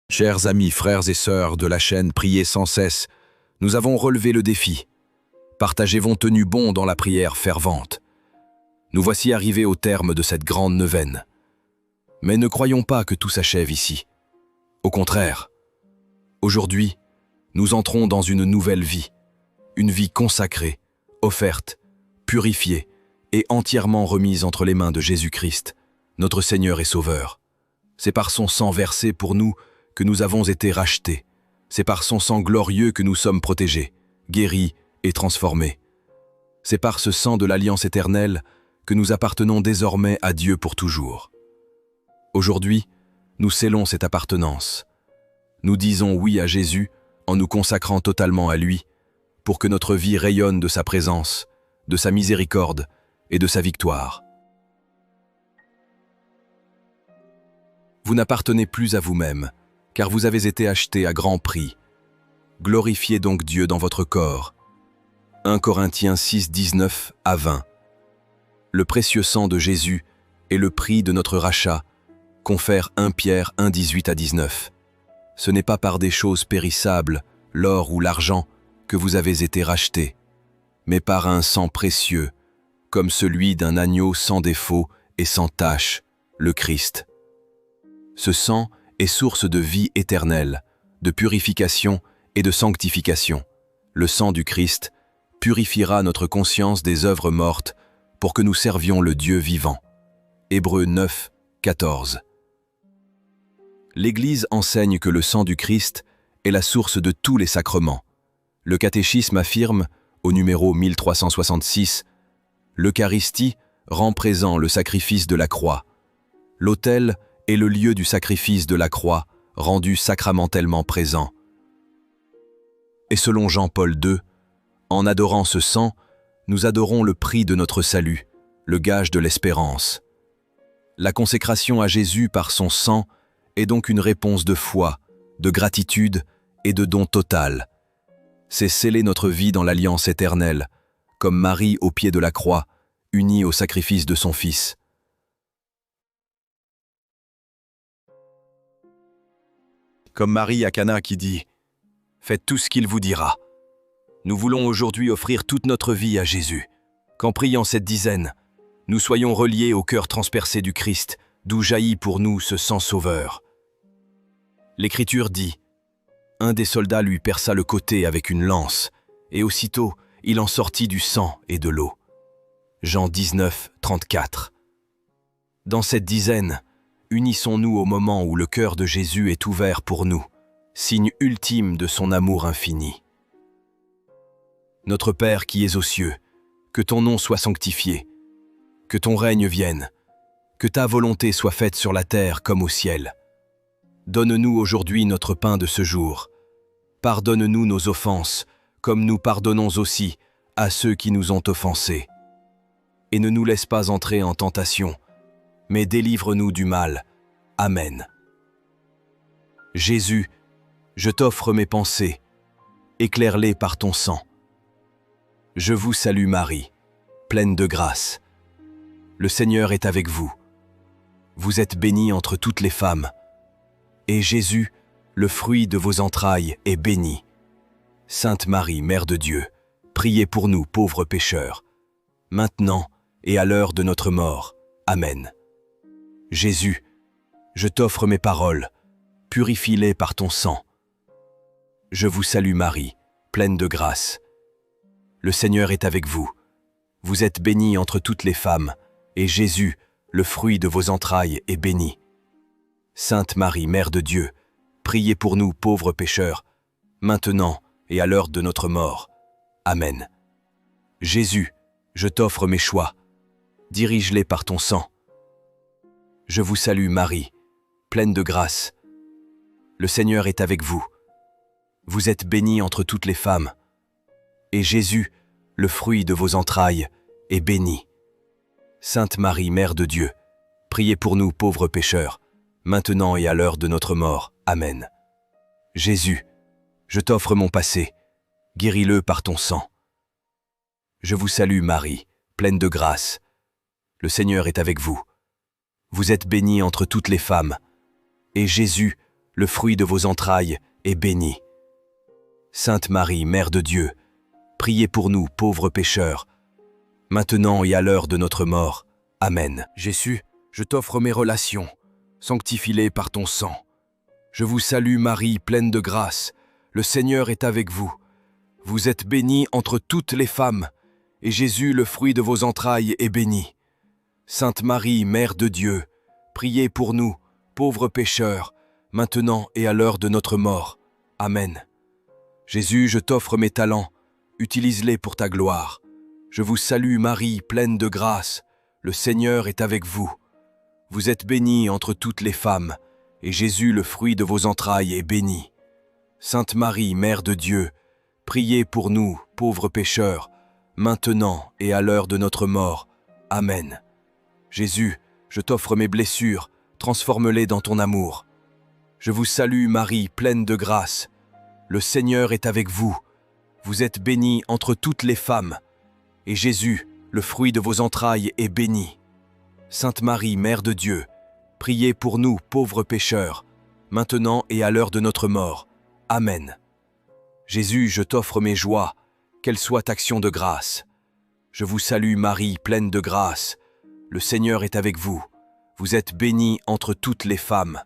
Chers amis, frères et sœurs de la chaîne Priez sans cesse, nous avons relevé le défi. Partagez-vous tenu bon dans la prière fervente. Nous voici arrivés au terme de cette grande neuvaine. Mais ne croyons pas que tout s'achève ici. Au contraire, aujourd'hui, nous entrons dans une nouvelle vie, une vie consacrée, offerte, purifiée et entièrement remise entre les mains de Jésus-Christ, notre Seigneur et Sauveur. C'est par son sang versé pour nous que nous avons été rachetés. C'est par son sang glorieux que nous sommes protégés, guéris et transformés. C'est par ce sang de l'alliance éternelle que nous appartenons désormais à Dieu pour toujours. Aujourd'hui, nous scellons cette appartenance. Nous disons oui à Jésus en nous consacrant totalement à lui, pour que notre vie rayonne de sa présence, de sa miséricorde et de sa victoire. Vous n'appartenez plus à vous-même, car vous avez été achetés à grand prix. Glorifiez donc Dieu dans votre corps. 1 Corinthiens 6, 19 à 20. Le précieux sang de Jésus et le prix de notre rachat confère 1 Pierre 1, 18 à 19. Ce n'est pas par des choses périssables, l'or ou l'argent, que vous avez été rachetés, mais par un sang précieux, comme celui d'un agneau sans défaut et sans tache, le Christ. Ce sang est source de vie éternelle, de purification et de sanctification. Le sang du Christ purifiera notre conscience des œuvres mortes pour que nous servions le Dieu vivant. Hébreux 9, 14. L'Église enseigne que le sang du Christ est la source de tous les sacrements. Le catéchisme affirme, au numéro 1366, l'Eucharistie rend présent le sacrifice de la croix. L'autel est le lieu du sacrifice de la croix, rendu sacramentellement présent. Et selon Jean-Paul II, en adorant ce sang, nous adorons le prix de notre salut, le gage de l'espérance. La consécration à Jésus par son sang est donc une réponse de foi, de gratitude et de don total. C'est sceller notre vie dans l'alliance éternelle, comme Marie au pied de la croix, unie au sacrifice de son Fils. Comme Marie à Cana qui dit « Faites tout ce qu'il vous dira ». Nous voulons aujourd'hui offrir toute notre vie à Jésus. Qu'en priant cette dizaine, nous soyons reliés au cœur transpercé du Christ, d'où jaillit pour nous ce sang sauveur. L'Écriture dit « Un des soldats lui perça le côté avec une lance, et aussitôt il en sortit du sang et de l'eau. » Jean 19, 34. Dans cette dizaine, unissons-nous au moment où le cœur de Jésus est ouvert pour nous, signe ultime de son amour infini. Notre Père qui es aux cieux, que ton nom soit sanctifié, que ton règne vienne, que ta volonté soit faite sur la terre comme au ciel. Donne-nous aujourd'hui notre pain de ce jour. Pardonne-nous nos offenses, comme nous pardonnons aussi à ceux qui nous ont offensés. Et ne nous laisse pas entrer en tentation, mais délivre-nous du mal. Amen. Jésus, je t'offre mes pensées, éclaire-les par ton sang. Je vous salue Marie, pleine de grâce. Le Seigneur est avec vous. Vous êtes bénie entre toutes les femmes, et Jésus, le fruit de vos entrailles, est béni. Sainte Marie, Mère de Dieu, priez pour nous pauvres pécheurs, maintenant et à l'heure de notre mort. Amen. Jésus, je t'offre mes paroles, purifie-les par ton sang. Je vous salue Marie, pleine de grâce. Le Seigneur est avec vous. Vous êtes bénie entre toutes les femmes, et Jésus, le fruit de vos entrailles, est béni. Sainte Marie, Mère de Dieu, priez pour nous pauvres pécheurs, maintenant et à l'heure de notre mort. Amen. Jésus, je t'offre mes choix, dirige-les par ton sang. Je vous salue Marie, pleine de grâce. Le Seigneur est avec vous. Vous êtes bénie entre toutes les femmes, et Jésus, le fruit de vos entrailles, est béni. Sainte Marie, Mère de Dieu, priez pour nous pauvres pécheurs, maintenant et à l'heure de notre mort. Amen. Jésus, je t'offre mon passé, guéris-le par ton sang. Je vous salue Marie, pleine de grâce. Le Seigneur est avec vous. Vous êtes bénie entre toutes les femmes, et Jésus, le fruit de vos entrailles, est béni. Sainte Marie, Mère de Dieu, priez pour nous, pauvres pécheurs, maintenant et à l'heure de notre mort. Amen. Jésus, je t'offre mes relations, sanctifie-les par ton sang. Je vous salue Marie, pleine de grâce, le Seigneur est avec vous. Vous êtes bénie entre toutes les femmes, et Jésus, le fruit de vos entrailles, est béni. Sainte Marie, Mère de Dieu, priez pour nous, pauvres pécheurs, maintenant et à l'heure de notre mort. Amen. Jésus, je t'offre mes talents, utilise-les pour ta gloire. Je vous salue Marie, pleine de grâce, le Seigneur est avec vous. Vous êtes bénie entre toutes les femmes, et Jésus, le fruit de vos entrailles, est béni. Sainte Marie, Mère de Dieu, priez pour nous, pauvres pécheurs, maintenant et à l'heure de notre mort. Amen. Jésus, je t'offre mes blessures, transforme-les dans ton amour. Je vous salue Marie, pleine de grâce. Le Seigneur est avec vous. Vous êtes bénie entre toutes les femmes, et Jésus, le fruit de vos entrailles, est béni. Sainte Marie, Mère de Dieu, priez pour nous, pauvres pécheurs, maintenant et à l'heure de notre mort. Amen. Jésus, je t'offre mes joies, qu'elles soient actions de grâce. Je vous salue Marie, pleine de grâce. Le Seigneur est avec vous. Vous êtes bénie entre toutes les femmes,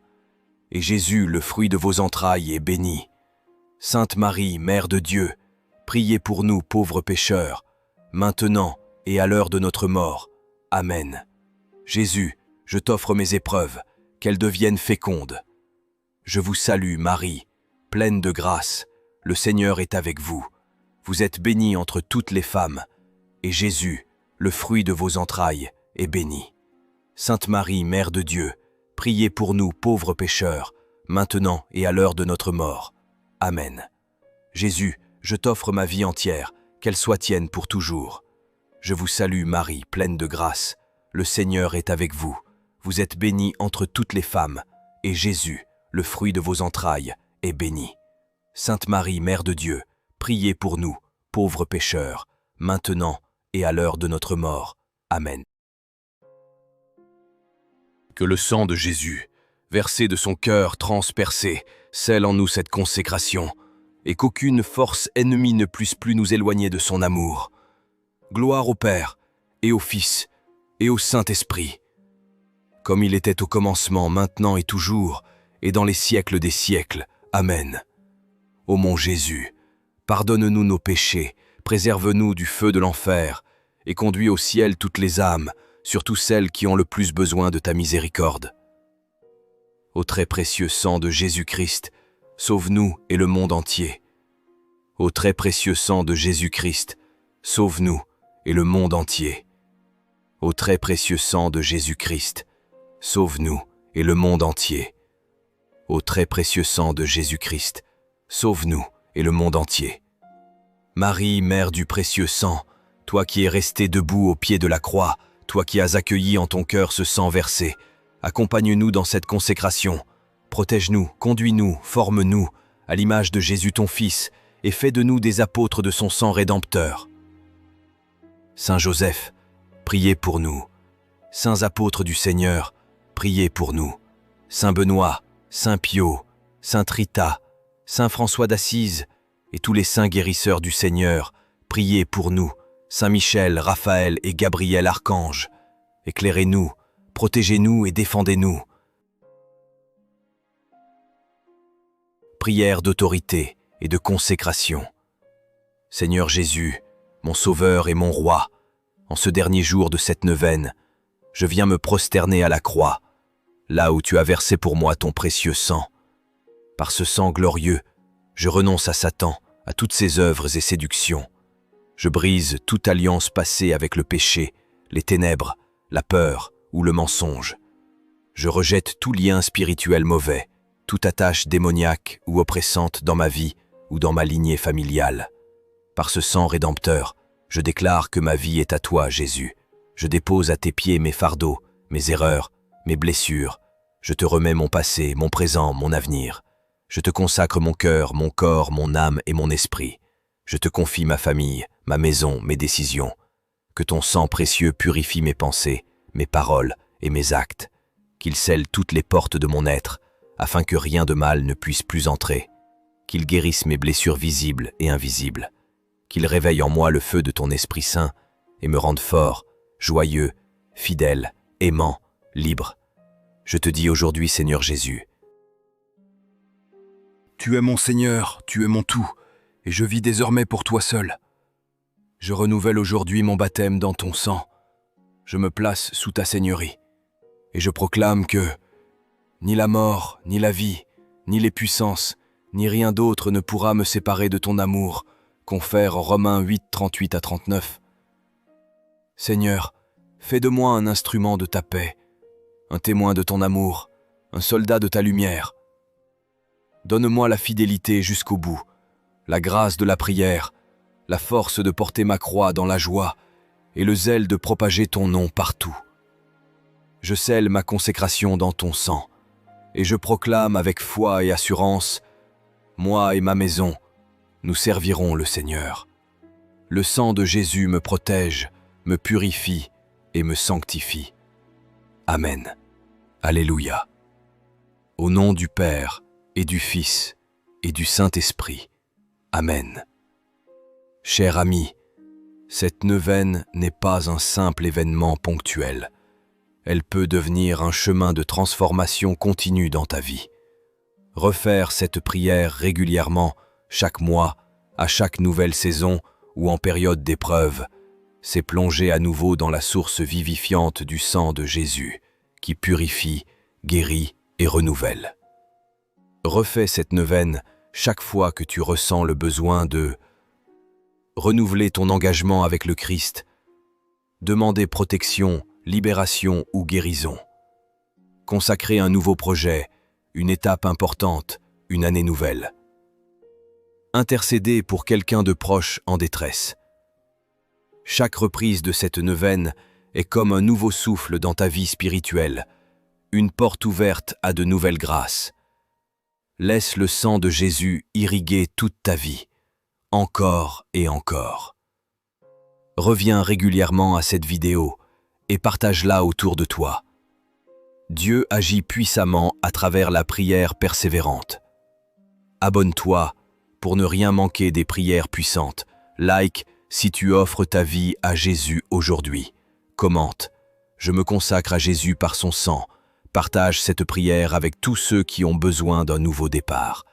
et Jésus, le fruit de vos entrailles, est béni. Sainte Marie, Mère de Dieu, priez pour nous, pauvres pécheurs, maintenant et à l'heure de notre mort. Amen. Jésus, je t'offre mes épreuves, qu'elles deviennent fécondes. Je vous salue Marie, pleine de grâce, le Seigneur est avec vous. Vous êtes bénie entre toutes les femmes, et Jésus, le fruit de vos entrailles, est béni. Sainte Marie, Mère de Dieu, priez pour nous, pauvres pécheurs, maintenant et à l'heure de notre mort. Amen. Jésus, je t'offre ma vie entière, qu'elle soit tienne pour toujours. Je vous salue Marie, pleine de grâce, le Seigneur est avec vous. Vous êtes bénie entre toutes les femmes, et Jésus, le fruit de vos entrailles, est béni. Sainte Marie, Mère de Dieu, priez pour nous, pauvres pécheurs, maintenant et à l'heure de notre mort. Amen. Que le sang de Jésus, versé de son cœur transpercé, scelle en nous cette consécration, et qu'aucune force ennemie ne puisse plus nous éloigner de son amour. Gloire au Père, et au Fils, et au Saint-Esprit, comme il était au commencement, maintenant et toujours, et dans les siècles des siècles. Amen. Ô mon Jésus, pardonne-nous nos péchés, préserve-nous du feu de l'enfer, et conduis au ciel toutes les âmes, surtout celles qui ont le plus besoin de ta miséricorde. Ô très précieux sang de Jésus-Christ, sauve-nous et le monde entier. Ô très précieux sang de Jésus-Christ, sauve-nous et le monde entier. Ô très précieux sang de Jésus-Christ, sauve-nous et le monde entier. Ô très précieux sang de Jésus-Christ, sauve-nous et le monde entier. Marie, Mère du précieux sang, toi qui es restée debout au pied de la croix, toi qui as accueilli en ton cœur ce sang versé, accompagne-nous dans cette consécration. Protège-nous, conduis-nous, forme-nous, à l'image de Jésus ton Fils, et fais de nous des apôtres de son sang rédempteur. Saint Joseph, priez pour nous. Saints apôtres du Seigneur, priez pour nous. Saint Benoît, Saint Pio, Sainte Rita, Saint François d'Assise, et tous les saints guérisseurs du Seigneur, priez pour nous. Saint Michel, Raphaël et Gabriel Archange, éclairez-nous, protégez-nous et défendez-nous. Prière d'autorité et de consécration. Seigneur Jésus, mon Sauveur et mon Roi, en ce dernier jour de cette neuvaine, je viens me prosterner à la croix, là où tu as versé pour moi ton précieux sang. Par ce sang glorieux, je renonce à Satan, à toutes ses œuvres et séductions. Je brise toute alliance passée avec le péché, les ténèbres, la peur ou le mensonge. Je rejette tout lien spirituel mauvais, toute attache démoniaque ou oppressante dans ma vie ou dans ma lignée familiale. Par ce sang rédempteur, je déclare que ma vie est à toi, Jésus. Je dépose à tes pieds mes fardeaux, mes erreurs, mes blessures. Je te remets mon passé, mon présent, mon avenir. Je te consacre mon cœur, mon corps, mon âme et mon esprit. Je te confie ma famille, ma maison, mes décisions. Que ton sang précieux purifie mes pensées, mes paroles et mes actes. Qu'il scelle toutes les portes de mon être, afin que rien de mal ne puisse plus entrer, qu'il guérisse mes blessures visibles et invisibles, qu'il réveille en moi le feu de ton Esprit Saint et me rende fort, joyeux, fidèle, aimant, libre. Je te dis aujourd'hui, Seigneur Jésus, Tu es mon Seigneur, tu es mon tout, et je vis désormais pour toi seul. Je renouvelle aujourd'hui mon baptême dans ton sang. Je me place sous ta seigneurie, et je proclame que ni la mort, ni la vie, ni les puissances, ni rien d'autre ne pourra me séparer de ton amour, confère Romains 8, 38 à 39. Seigneur, fais de moi un instrument de ta paix, un témoin de ton amour, un soldat de ta lumière. Donne-moi la fidélité jusqu'au bout, la grâce de la prière, la force de porter ma croix dans la joie et le zèle de propager ton nom partout. Je scelle ma consécration dans ton sang et je proclame avec foi et assurance, moi et ma maison, nous servirons le Seigneur. Le sang de Jésus me protège, me purifie et me sanctifie. Amen. Alléluia. Au nom du Père et du Fils et du Saint-Esprit. Amen. Cher ami, cette neuvaine n'est pas un simple événement ponctuel. Elle peut devenir un chemin de transformation continue dans ta vie. Refaire cette prière régulièrement, chaque mois, à chaque nouvelle saison ou en période d'épreuve, c'est plonger à nouveau dans la source vivifiante du sang de Jésus, qui purifie, guérit et renouvelle. Refais cette neuvaine chaque fois que tu ressens le besoin de renouveler ton engagement avec le Christ, demander protection, libération ou guérison, consacrer un nouveau projet, une étape importante, une année nouvelle, intercéder pour quelqu'un de proche en détresse. Chaque reprise de cette neuvaine est comme un nouveau souffle dans ta vie spirituelle, une porte ouverte à de nouvelles grâces. Laisse le sang de Jésus irriguer toute ta vie, encore et encore. Reviens régulièrement à cette vidéo et partage-la autour de toi. Dieu agit puissamment à travers la prière persévérante. Abonne-toi pour ne rien manquer des prières puissantes. Like si tu offres ta vie à Jésus aujourd'hui. Commente. Je me consacre à Jésus par son sang. Partage cette prière avec tous ceux qui ont besoin d'un nouveau départ.